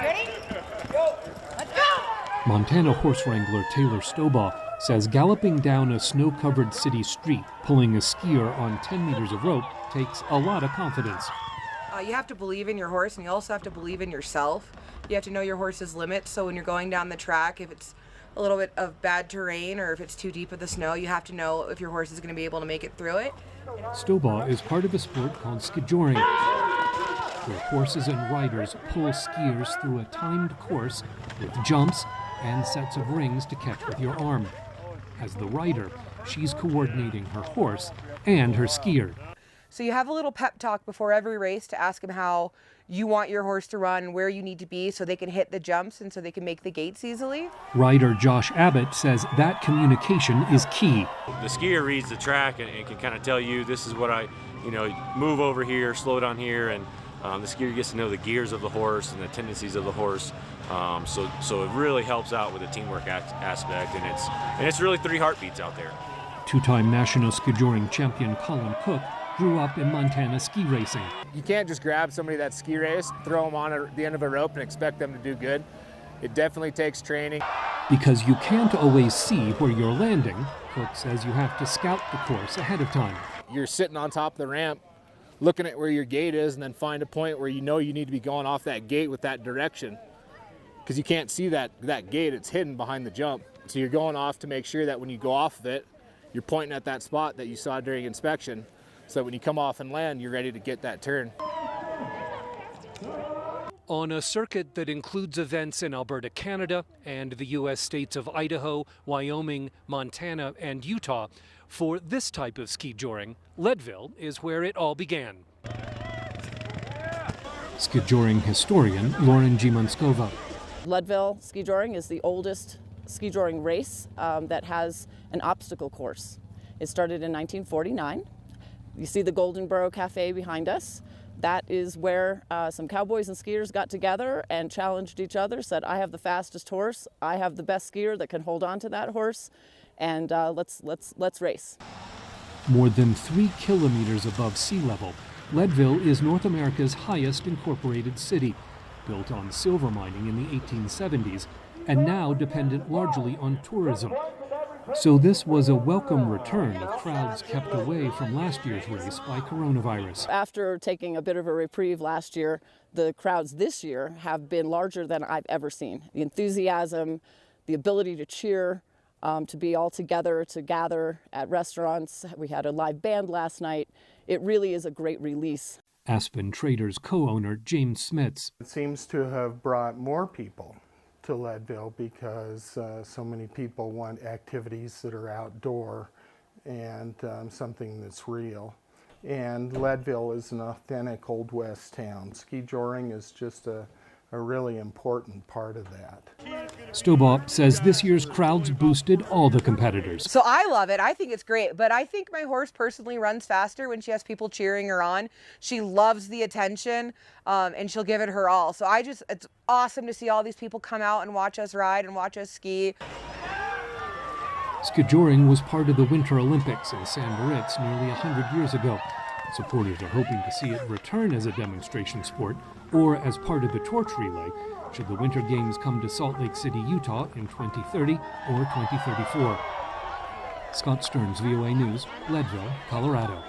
Ready? Go. Let's go! Montana horse wrangler Tayler Stobaugh says galloping down a snow-covered city street, pulling a skier on 10 meters of rope, takes a lot of confidence. You have to believe in your horse, and you also have to believe in yourself. You have to know your horse's limits, so when you're going down the track, if it's a little bit of bad terrain or if it's too deep of the snow, you have to know if your horse is going to be able to make it through it. Stobaugh is part of a sport called Skijoring, where horses and riders pull skiers through a timed course with jumps and sets of rings to catch with your arm. As the rider, she's coordinating her horse and her skier. So you have a little pep talk before every race to ask them how you want your horse to run and where you need to be so they can hit the jumps and so they can make the gates easily. Rider Josh Abbot says that communication is key. The skier reads the track and can kind of tell you, this is what move over here, slow down here, and the skier gets to know the gears of the horse and the tendencies of the horse. So it really helps out with the teamwork aspect, and it's really 3 heartbeats out there. Two-time national Skijoring champion Colin grew up in Montana ski racing. You can't just grab somebody that ski race, throw them on at the end of a rope and expect them to do good. It definitely takes training. Because you can't always see where you're landing, Cook says you have to scout the course ahead of time. You're sitting on top of the ramp, looking at where your gate is, and then find a point where you know you need to be going off that gate with that direction. Because you can't see that gate, it's hidden behind the jump. So you're going off to make sure that when you go off of it, you're pointing at that spot that you saw during inspection. So when you come off and land, you're ready to get that turn. On a circuit that includes events in Alberta, Canada, and the U.S. states of Idaho, Wyoming, Montana, and Utah, for this type of skijoring, Leadville is where it all began. Skijoring historian Loren Zhimanskova. Leadville Skijoring is the oldest skijoring race that has an obstacle course. It started in 1949. You see the Golden Borough Cafe behind us. That is where some cowboys and skiers got together and challenged each other, said, I have the fastest horse, I have the best skier that can hold on to that horse, and let's race. More than 3 kilometers above sea level, Leadville is North America's highest incorporated city, built on silver mining in the 1870s, and now dependent largely on tourism. So this was a welcome return of crowds kept away from last year's race by coronavirus. After taking a bit of a reprieve last year, the crowds this year have been larger than I've ever seen. The enthusiasm, the ability to cheer, to be all together, to gather at restaurants. We had a live band last night. It really is a great release. Aspen Traders co-owner James Smits. It seems to have brought more people to Leadville because so many people want activities that are outdoor and something that's real. And Leadville is an authentic Old West town. Skijoring is just a really important part of that. Stobaugh says this year's crowds boosted all the competitors. So I love it. I think it's great. But I think my horse personally runs faster when she has people cheering her on. She loves the attention and she'll give it her all. So it's awesome to see all these people come out and watch us ride and watch us ski. Skijoring was part of the Winter Olympics in San Moritz nearly 100 years ago. Supporters are hoping to see it return as a demonstration sport or as part of the torch relay should the Winter Games come to Salt Lake City, Utah in 2030 or 2034. Scott Stearns, VOA News, Leadville, Colorado.